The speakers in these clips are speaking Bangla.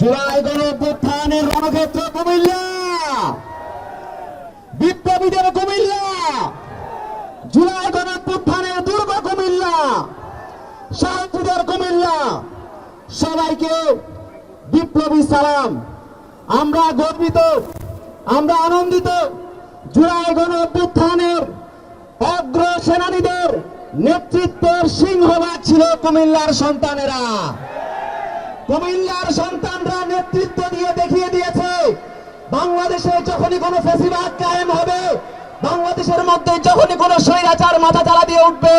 জুলাই গণঅভ্যুত্থানের রণক্ষেত্র কুমিল্লা, বিপ্লবীদের কুমিল্লা, জুলাই গণঅভ্যুত্থানের দুর্গ কুমিল্লা, শান্তিদের কুমিল্লা, সবাইকে বিপ্লবী সালাম। আমরা গর্বিত, আমরা আনন্দিত। জুলাই গণঅভ্যুত্থানের অগ্র সেনানীদের নেতৃত্বের সিংহভাগ ছিল কুমিল্লার সন্তানেরা। কুমিল্লার সন্তানরা নেতৃত্ব দিয়ে দেখিয়ে দিয়েছে বাংলাদেশে যখনই কোনো ফ্যাসিবাদ কায়েম হবে, বাংলাদেশের মধ্যে যখনই কোনো স্বৈরাচার মাথা চালা দিয়ে উঠবে,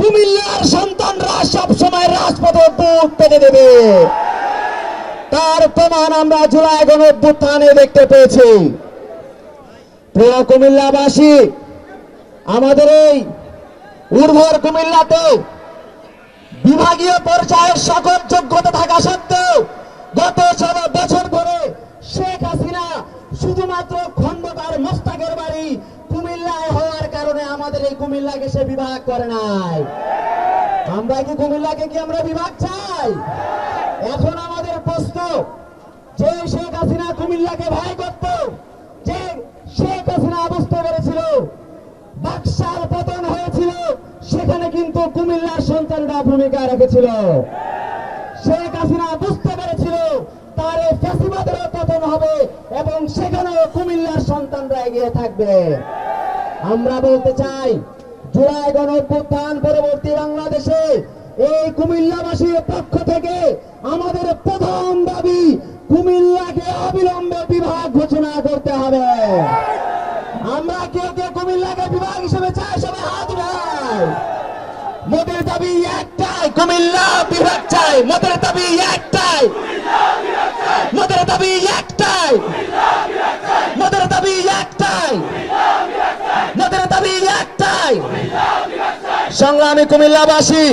কুমিল্লার সন্তানরা সবসময় রাজপথে বুক পেতে দেবে। তার প্রমাণ আমরা জুলাই গণঅভ্যুত্থানে দেখতে পেয়েছি। প্রিয় কুমিল্লাবাসী, আমাদের এই উর্বর কুমিল্লাতে বিভাগীয় পর্যায়ের সকল যোগ্যতা থাকা সত্ত্বেও গত 16 বছর ধরে শেখ হাসিনা শুধুমাত্র খন্দকার মোস্তাকের বাড়ি কুমিল্লায় হওয়ার কারণে আমাদের এই কুমিল্লাকে সে বিভাগ করে নাই। আমরা কি কুমিল্লাকে আমরা বিভাগ চাই? এখন আমাদের প্রশ্ন, যে শেখ হাসিনা কুমিল্লাকে ভয় করত, যে শেখ হাসিনা বুঝতে পেরেছিল বাকশাল পতন হয়েছিল, সেখানে কিন্তু কুমিল্লার সন্তানরা ভূমিকা রেখেছিল। শেখ হাসিনা বুঝতে পেরেছিল তার এই ফ্যাসিবাদেরও পতন হবে এবং সেখানেও কুমিল্লার সন্তানরা এগিয়ে থাকবে। আমরা বলতে চাই, জুলাই গণঅভ্যুত্থান পরবর্তী বাংলাদেশে এই কুমিল্লাবাসীর পক্ষ থেকে আমাদের প্রধান দাবি, কুমিল্লাকে অবিলম্বে বিভাগ ঘোষণা করতে হবে। আমরা কেউ কেউ কুমিল্লাকে বিভাগ হিসেবে চাই, সবাই হাত উঠাই। মোদের দাবি একটাই, কুমিল্লা বিভাগ চাই। মোদের দাবি একটাই, মোদের দাবি একটাই, মোদের দাবি একটাই, মোদের দাবি একটাই। সংগ্রামী কুমিল্লাবাসী,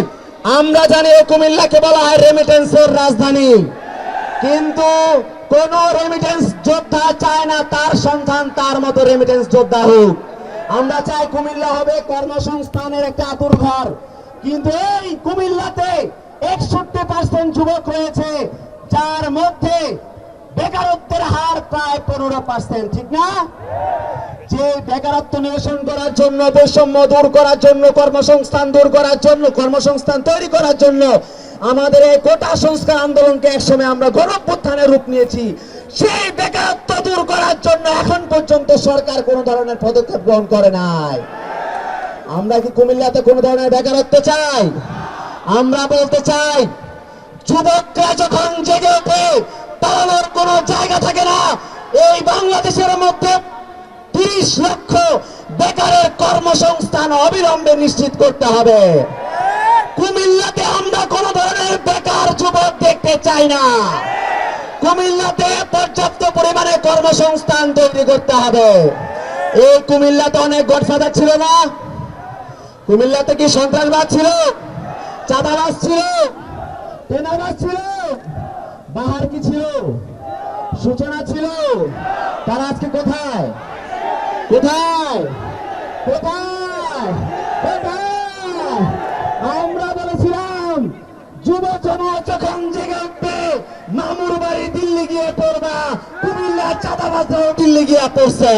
আমরা জানি কুমিল্লাকে বলা হয় রেমিটেন্সের রাজধানী, কিন্তু কোন রেমিটেন্স যোদ্ধা চায় না তার সন্তান তার মতো রেমিটেন্স যোদ্ধা হোক। আমরা চাই কুমিল্লা হবে কর্মসংস্থানের একটা আতুর ঘর, কিন্তু এই কুমিল্লাতে 61% যুবক রয়েছে, যার মধ্যে বেকারত্বের হার প্রায় 15%, ঠিক না? যে বেকারত্ব নিরসন করার জন্য, বৈষম্য দূর করার জন্য, কর্মসংস্থান দূর করার জন্য, কর্মসংস্থান তৈরি করার জন্য আমাদের এই কোটা সংস্কার আন্দোলনকে একসময় আমরা গণঅভ্যুত্থানের রূপ নিয়েছি। সেই বেকারত্ব দূর করার জন্য এখন পর্যন্ত সরকার কোন ধরনের পদক্ষেপ গ্রহণ করে নাই। আমরা কি কুমিল্লাতে কোন ধরনের বেকারত্ব চাই? আমরা বলতে চাই, যুবকরা যখন জেগে ওঠে পালানোর কোনো জায়গা থাকে না। এই বাংলাদেশের মধ্যে 30 লক্ষ বেকারের কর্মসংস্থান অবিলম্বে নিশ্চিত করতে হবে। কুমিল্লাতে আমরা কোন ধরনের বেকার যুবক দেখতে চাই না। কুমিল্লাতে পর্যাপ্ত পরিমাণে কর্মসংস্থান তৈরি করতে হবে। এই কুমিল্লাতে অনেক গডফাদার ছিল না? কুমিল্লাতে কি সন্ত্রাসবাদ ছিল, চাঁদাবাজ ছিল, টেনাবাজ ছিল, বাহার কি ছিল, সূচনা ছিল? তারা আজকে কোথায়? কোথায়? কোথায়? কোথায়? আমরা বলেছিলাম, যুব সমাজ যখন জেগে উঠবে, মামুর বাড়ি দিল্লি গিয়ে পড়বা, কুমিল্লা চাঁদাবাজরাও দিল্লি গিয়ে পড়ছে।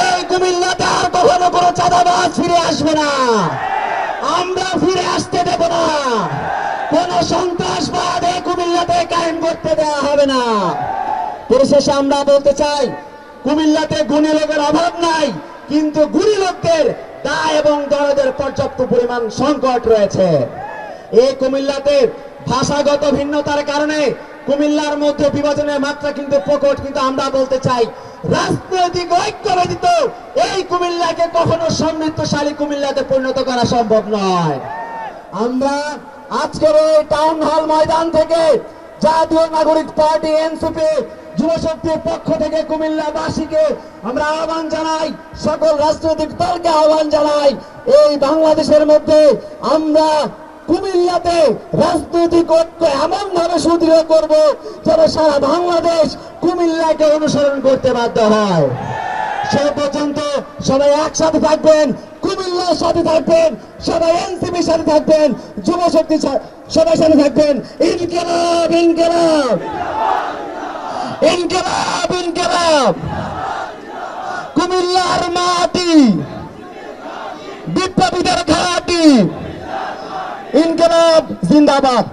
এই কুমিল্লাতে আর কখনো কোনো চাঁদাবাজ ফিরে আসবে না। আমরা ফিরে আসতে দেব না। কোন সন্ত্রাসবাদ এই কুমিল্লাতে কায়েম করতে দেওয়া হবে না। পরিশেষে আমরা বলতে চাই, কুমিল্লাতে গুণী লোকের অভাব নাই, কিন্তু গুণী লোকদের দায় এবং দরদের পর্যাপ্ত পরিমাণ সংকট রয়েছে। এই কুমিল্লাতে ভাষাগত ভিন্নতার কারণে কুমিল্লার মধ্যে বিভাজনের মাত্রা কিন্তু প্রকট, কিন্তু আমরা বলতে চাই, রাজনৈতিক ঐক্য ব্যতীত এই কুমিল্লাকে কখনো সমৃদ্ধশালী কুমিল্লাতে পরিণত করা সম্ভব নয়। আমরা আজকের এই টাউন হল ময়দান থেকে জাতীয় নাগরিক পার্টি এনসিপি যুবশক্তির পক্ষ থেকে কুমিল্লাবাসীকে আমরা আহ্বান জানাই, সকল রাজনৈতিক দলকে আহ্বান জানাই, এই বাংলাদেশের মধ্যে আমরা কুমিল্লাতে রাজনৈতিক ঐক্য এমন ভাবে সুদৃঢ় করব যেন সারা বাংলাদেশ কুমিল্লাকে অনুসরণ করতে বাধ্য হয়। সে পর্যন্ত সবাই একসাথে থাকবেন। কুমিল্লার সাথে থাকবেন, সবাই এনসিপির সাথে থাকবেন, যুব শক্তি সবাই সাথে থাকবেন। ইনকিলাব ইনকিলাব ইনকিলাব ইনকিলাব। কুমিল্লার মাটি বিপ্লবীদের ঘাঁটি। ইনকিলাব জিন্দাবাদ।